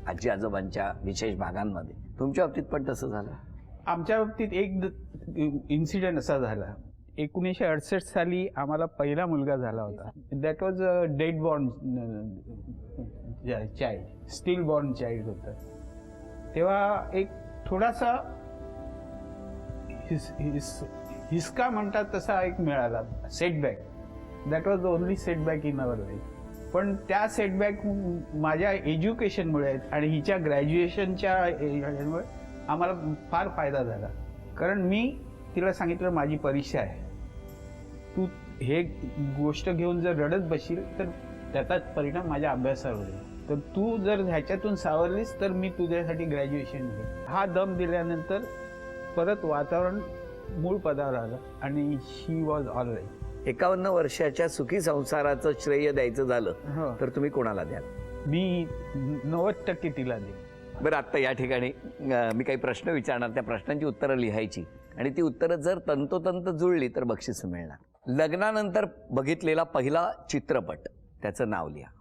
आजी आजोबांच्या विशेष भागांमध्ये. तुमच्या बाबतीत पण तसं झालं? आमच्या बाबतीत एक इन्सिडेंट असा झाला. 1968 साली आम्हाला पहिला मुलगा झाला होता. That was a dead born child, steel born child होतं. तेव्हा एक थोडासा हिसका म्हणतात तसा एक मिळाला, setback. That was the only setback in our life. पण त्या सेटबॅक माझ्या एज्युकेशनमुळे आणि हिच्या ग्रॅज्युएशनच्या ह्याच्यामुळे आम्हाला फार फायदा झाला. कारण मी तिला सांगितलं माझी परीक्षा आहे, तू हे गोष्ट घेऊन जर रडत बसशील तर त्याचा परिणाम माझ्या अभ्यासावर होईल. तर तू जर ह्याच्यातून सावरलीस तर मी तुझ्यासाठी ग्रॅज्युएशन घेईन. हा दम दिल्यानंतर परत वातावरण मूळ पदावर आलं आणि शी वॉज ऑल राईट. 51 वर्षाच्या सुखी संसाराचं श्रेय द्यायचं झालं तर तुम्ही कोणाला द्याल? मी 90% तिला देईन. बरं, आत्ता या ठिकाणी मी काही प्रश्न विचारणार, त्या प्रश्नांची उत्तरं लिहायची आणि ती उत्तरं जर तंतोतंत जुळली तर बक्षीस मिळणार. लग्नानंतर बघितलेला पहिला चित्रपट, त्याचं नाव लिहा.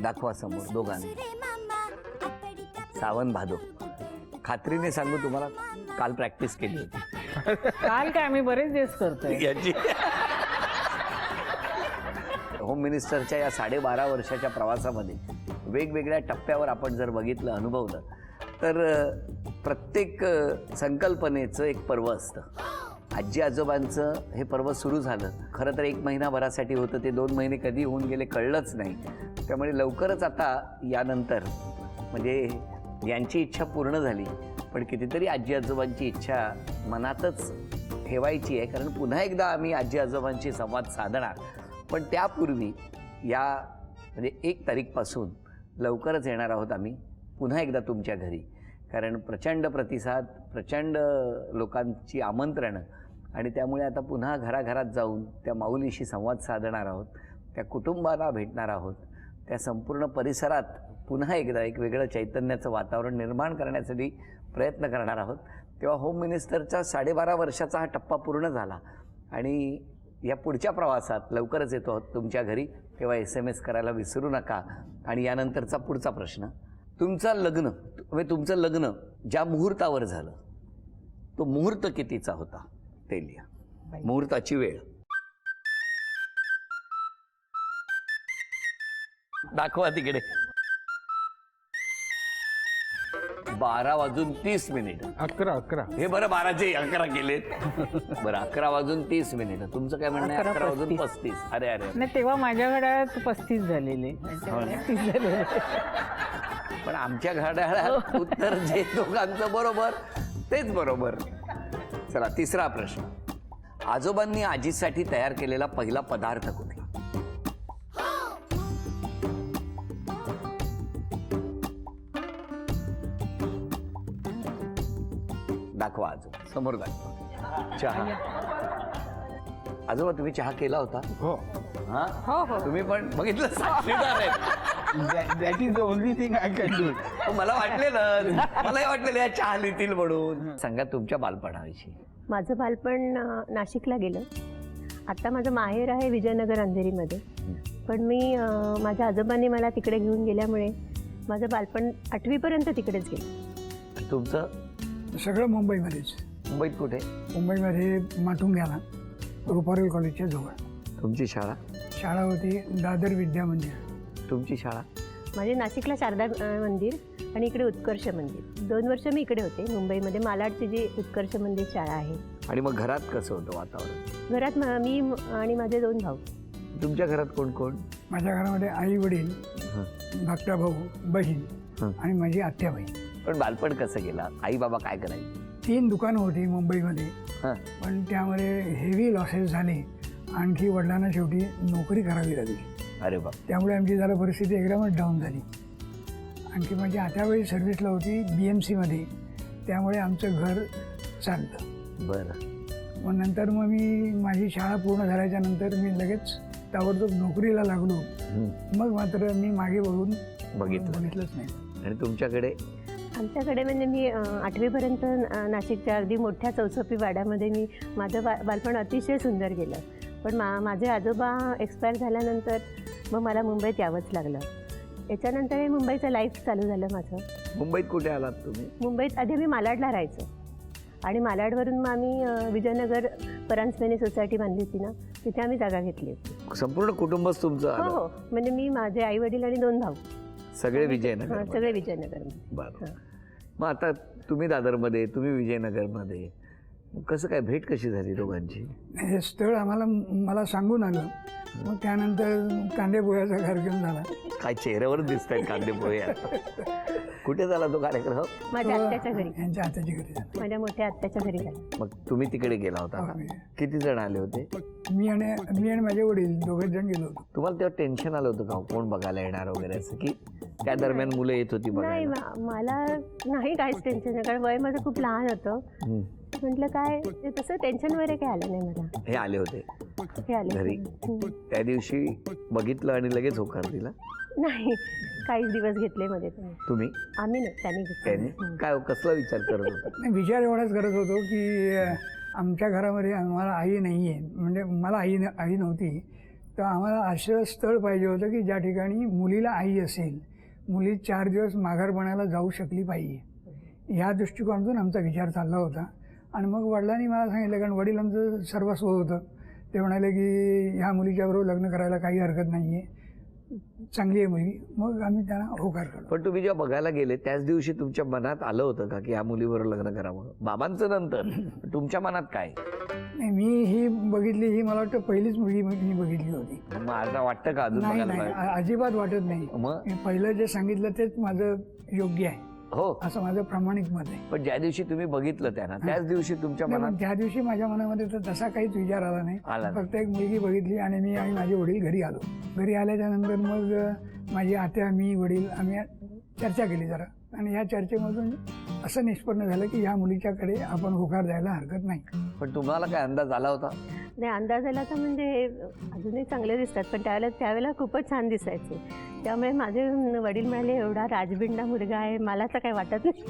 दाखवा समोर दोघांनी. सावन भादो. खात्रीने सांगू तुम्हाला, काल प्रॅक्टिस केली होती. काल काय, आम्ही बरेच दिवस करतोय याची. होम मिनिस्टरच्या या 12.5 वर्षाच्या प्रवासामध्ये वेगवेगळ्या टप्प्यावर आपण जर बघितलं, अनुभवलं, तर प्रत्येक संकल्पनेचं एक पर्व असतं. आजी आजोबांचं हे पर्व सुरू झालं खरं तर 1 महिनाभरासाठी होतं. ते 2 महिने कधी होऊन गेले कळलंच नाही. त्यामुळे लवकरच आता यानंतर म्हणजे यांची इच्छा पूर्ण झाली, पण कितीतरी आजी आजोबांची इच्छा मनातच ठेवायची आहे, कारण पुन्हा एकदा आम्ही आजी आजोबांशी संवाद साधणार. पण त्यापूर्वी या म्हणजे 1 तारीखपासून लवकरच येणार आहोत आम्ही पुन्हा एकदा तुमच्या घरी, कारण प्रचंड प्रतिसाद, प्रचंड लोकांची आमंत्रणं, आणि त्यामुळे आता पुन्हा घराघरात जाऊन त्या माऊलीशी संवाद साधणार आहोत, त्या कुटुंबाला भेटणार आहोत, त्या संपूर्ण परिसरात पुन्हा एकदा एक वेगळं चैतन्याचं वातावरण निर्माण करण्यासाठी प्रयत्न करणार आहोत. तेव्हा होम मिनिस्टरचा 12.5 वर्षाचा हा टप्पा पूर्ण झाला आणि या पुढच्या प्रवासात लवकरच येतो आहोत तुमच्या घरी. तेव्हा SMS करायला विसरू नका. आणि यानंतरचा पुढचा प्रश्न, तुमचं लग्न ज्या मुहूर्तावर झालं तो मुहूर्त कितीचा होता ते लिहा. मुहूर्ताची वेळ दाखवा तिकडे. 12:30 मिनिटं. 11. हे बरं, 12चे 11 केलेत. बरं, 11:30. तुमचं काय म्हणणं आहे? 11:35. अरे अरे नाही, तेव्हा माझ्या घड्याळात 35 झालेले. पण आमच्या घड्याळात उत्तर जे दोघांचं बरोबर तेच बरोबर. चला, तिसरा प्रश्न. आजोबांनी आजीसाठी तयार केलेला पहिला पदार्थ कुठला? दाखवा आजोबा, समोर दाखवा. चहा. आजोबा, तुम्ही चहा केला होता? हो. हा, हो. तुम्ही पण बघितलं, साक्षीदार आहेत. That is the only thing I can do. मला मलाही वाटलेलं या चहा लिहितील म्हणून. सांगा तुमच्या बालपणाविषयी. माझं बालपण नाशिकला गेलं. आता माझं माहेर आहे विजयनगर अंधेरीमध्ये, पण मी माझ्या आजोबांनी मला तिकडे घेऊन गेल्यामुळे माझं बालपण 8वीपर्यंत तिकडेच गेलं. तुमचं? सगळं मुंबईमध्येच. मुंबईत कुठे? मुंबईमध्ये माटुंग्याला, रुपारेल कॉलेजच्या जवळ. तुमची शाळा? शाळा होती दादर विद्या मंदिर. तुमची शाळा? माझे नाशिकला शारदा मंदिर आणि इकडे उत्कर्ष मंदिर. 2 वर्ष मी इकडे होते मुंबईमध्ये. मालाडची जी उत्कर्ष मंदिर शाळा आहे. आणि मग घरात कसं होतं वातावरण? घरात मी आणि माझे 2 भाऊ. तुमच्या घरात कोण कोण? माझ्या घरामध्ये आई वडील, धाकटा भाऊ, बहीण आणि माझी आत्याबाई. पण बालपण कसं गेला? आई बाबा काय करायचे? 3 दुकानं होती मुंबईमध्ये, पण त्यामध्ये हेवी लॉसेस झाले. आणखी वडिलांना शेवटी नोकरी करावी लागली. अरे बाप. त्यामुळे आमची जरा परिस्थिती एकदमच डाऊन झाली. आणखी माझी आत्याबाई सर्व्हिसला होती BMC मध्ये, त्यामुळे आमचं घर चाललं. बरं. मग नंतर मी माझी शाळा पूर्ण झाल्याच्या नंतर मी लगेच ताबडतोब नोकरीला लागलो. मग मात्र मी मागे बघून बघितलंच नाही. आणि तुमच्याकडे? आमच्याकडे म्हणजे मी 8वीपर्यंत नाशिकच्या अगदी मोठ्या चौसोपी वाड्यामध्ये मी माझं बालपण अतिशय सुंदर गेलं. पण माझे आजोबा एक्सपायर झाल्यानंतर मग मला मुंबईत यावंच लागलं. याच्यानंतर हे मुंबईचं लाईफ चालू झालं माझं. मुंबईत कुठे आलात तुम्ही? मुंबईत आधी आम्ही मालाडला राहायचो आणि मालाडवरून मग आम्ही विजयनगर परांजपेनी सोसायटी बांधली होती ना, तिथे आम्ही जागा घेतली होती. संपूर्ण कुटुंबच तुमचं हो आलं? हो, म्हणजे मी, माझे आई वडील आणि 2 भाऊ, सगळे विजयनगर? सगळे विजयनगरमध्ये. बरं. मग आता तुम्ही दादरमध्ये, तुम्ही विजयनगरमध्ये, मग कसं काय भेट कशी झाली दोघांची? हे स्थळ मला सांगून आलं. मग त्यानंतर कांदे पोह्याचा कार्यक्रम झाला. काय चेहऱ्यावर दिसत आहेत कांदे पोहे आता. कुठे झाला तो कार्यक्रम? माझ्या आत्याच्या घरी, यांच्या आत्याच्या घरी झाला. माझ्या मोठ्या आत्याच्या घरी झाला. मग तुम्ही तिकडे गेला होता का? किती जण आले होते? मी आणि माझे वडील 2 जण गेलो होतो. तुम्हाला तेव्हा टेन्शन आलं होतं का कोण बघायला येणार वगैरे असं, की त्या दरम्यान मुलं येत होती नाही, बघायला? मला नाही काहीच टेन्शन नाही, कारण वय माझं खूप लहान होतं. म्हटलं काय ते तसं टेन्शन वगैरे काय आलं नाही मला. हे आले होते हे आले घरी? त्या दिवशी बघितलं आणि लगेच होकार दिला? नाही, काही दिवस घेतले मध्ये तुम्ही? आम्ही नाही, त्यांनी त्यांनी घेतले. काय कसला विचार करत होता? नाही, विचार एवढाच करत होतो की आमच्या घरामध्ये आम्हाला आई नाही आहे, म्हणजे मला आई नव्हती. तर आम्हाला असं स्थळ पाहिजे होतं की ज्या ठिकाणी मुलीला आई असेल, मुली 4 दिवस माघारपणाला जाऊ शकली पाहिजे. ह्या दृष्टिकोनातून आमचा विचार चालला होता. आणि मग वडिलांनी मला सांगितलं, कारण वडील आमचं सर्वस्व होतं. ते म्हणाले की ह्या मुलीच्याबरोबर लग्न करायला काही हरकत नाही आहे, चांगली आहे मुलगी. मग आम्ही त्यांना होकार केला. पण तुम्ही जेव्हा बघायला गेले त्याच दिवशी तुमच्या मनात आलं होतं का की ह्या मुलीबरोबर लग्न करावं? बाबांचं नंतर तुमच्या मनात काय? नाही, मी ही बघितली, ही मला वाटतं पहिलीच मुलगी मी बघितली होती. मग आता वाटतं का अजून नाही बघायला नाही, पाहिजे? अजिबात वाटत नाही. मग मी पहिलं जे सांगितलं तेच माझं योग्य आहे, हो, असं माझं प्रामाणिक मत आहे. पण ज्या दिवशी तुम्ही बघितलं त्यांना त्याच दिवशी तुमच्या नाही, मनात पण त्या दिवशी माझ्या मनामध्ये तर तसा काहीच विचार आला नाही. आला नाही. फक्त एक मुलगी बघितली आणि मी आणि माझे वडील घरी आलो. घरी आल्याच्या नंतर मग माझी आत्या, मी, वडील आम्ही चर्चा केली जरा. आणि ह्या चर्चेमधून असं निष्पन्न झालं की ह्या मुलीच्याकडे आपण होकार द्यायला हरकत नाही. पण तुम्हाला काय अंदाज आला होता? नाही, अंदाज आला तर म्हणजे हे अजूनही चांगले दिसतात, पण त्यावेळेला खूपच छान दिसायचे. त्यामुळे माझे वडील म्हणाले, एवढा राजबिंडा मुलगा आहे, मला तर काही वाटत नाही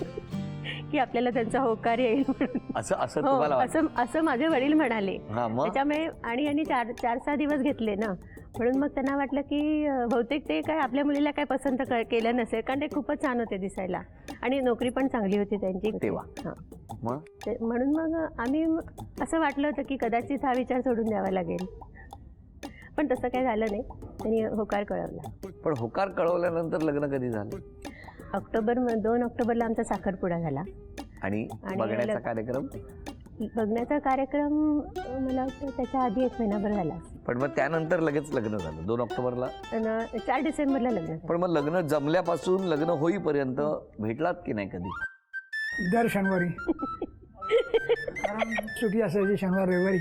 की आपल्याला त्यांचा होकार येईल म्हणून. असं हो, तुम्हाला वाटतं? असं माझे वडील म्हणाले. हा, मग त्याच्यामुळे आणि यांनी 4-6 दिवस घेतले ना, म्हणून मग त्यांना वाटलं की बहुतेक ते काय आपल्या मुलीला काय पसंत केलं नसेल, कारण ते खूपच छान होते दिसायला आणि नोकरी पण चांगली होती त्यांची तेव्हा. हां, मग म्हणून मग आम्ही असं वाटलं होतं की कदाचित हा विचार सोडून द्यावा लागेल, पण तसं काही झालं नाही. त्यांनी होकार कळवला. पण होकार कळवल्यानंतर लग्न कधी झालं? 2 ऑक्टोबरला आमचा साखरपुडा झाला. आणि बघण्याचा कार्यक्रम? बघण्याचा कार्यक्रम मला वाटतं त्याच्या आधी 1 महिनाभर झाला. पण मग त्यानंतर लगेच लग्न झालं 2 ऑक्टोबरला? 4 डिसेंबरला लग्न झालं. पण मग लग्न जमल्यापासून लग्न होईपर्यंत भेटलात की नाही कधी? दर शनिवारी सुट्टी असायची शनिवार रविवारी.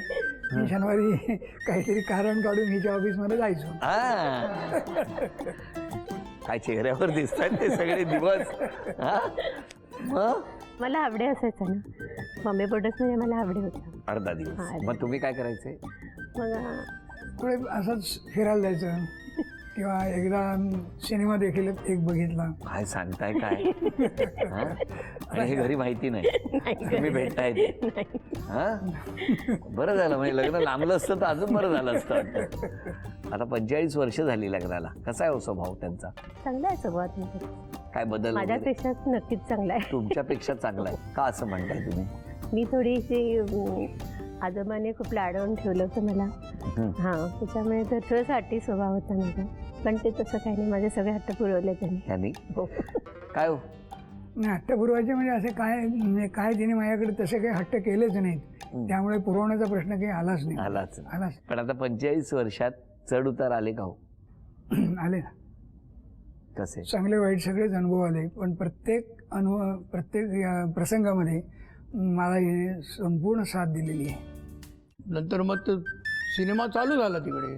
मी शनिवारी काहीतरी कारण काढून हिच्या ऑफिसमध्ये जायचो. हा. काय चेहऱ्यावर दिसतात ते सगळे दिवस. हा? मग मला आवडे असायचा ना, बॉम्बे बोर्डर्समध्ये मला आवडे होता. अर्धा दिवस. हा. मग तुम्ही काय करायचे? मग पुढे असंच फिरायला जायचं किंवा एकदा सिनेमा देखील एक बघितला. काय सांगताय काय? हा? आणि हे घरी माहिती नाही तुम्ही भेटताय ते? हा, बरं झालं, म्हणजे लग्न लांबलं असतं तर अजून बरं झालं असतं वाटतं. आता 45 वर्ष झाली लग्नाला. कसा आहे हो स्वभाव त्यांचा? चांगला आहे स्वभावात माझा. काय बदल वगैरे? माझ्यापेक्षा नक्कीच चांगला आहे. तुमच्यापेक्षा चांगला आहे का असं म्हणताय तुम्ही? मी थोडीशी आजोबाने खूप लाडवून ठेवलं होतं मला. हां, त्याच्यामुळे तर थोडासा हट्टी स्वभाव होता माझा, पण ते तसं काही नाही, माझे सगळे हट्ट पुरवले त्यांनी. यांनी? हो. काय हो? नाही, हट्ट पुरवायचे म्हणजे असे म्हणजे काय तिने माझ्याकडे तसे काही हट्ट केलेच नाहीत, त्यामुळे पुरवण्याचा प्रश्न काही आलाच नाही. आलाच. पण आता 45 वर्षात चढ उतार आले का हो? आले ना, कसे? चांगले वाईट सगळेच अनुभव आले. पण प्रत्येक प्रसंगामध्ये मला हिने संपूर्ण साथ दिलेली आहे. नंतर मग तो सिनेमा चालू झाला तिकडे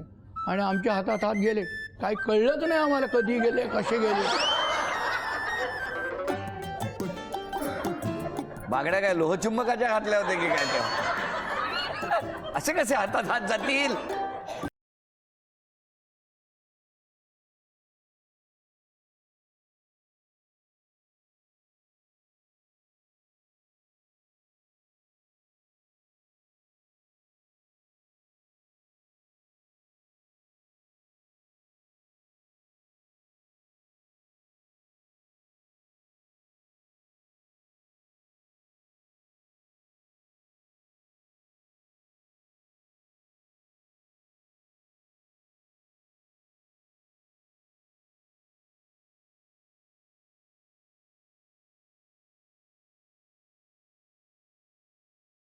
आणि आमच्या हातात हात गेले. काय कळलंच नाही आम्हाला कधी गेले, कसे गेले. बागड्या काय लोहचुंबकाच्या घातल्या होत्या की काय तेव्हा? असे कसे हातात हात जातील?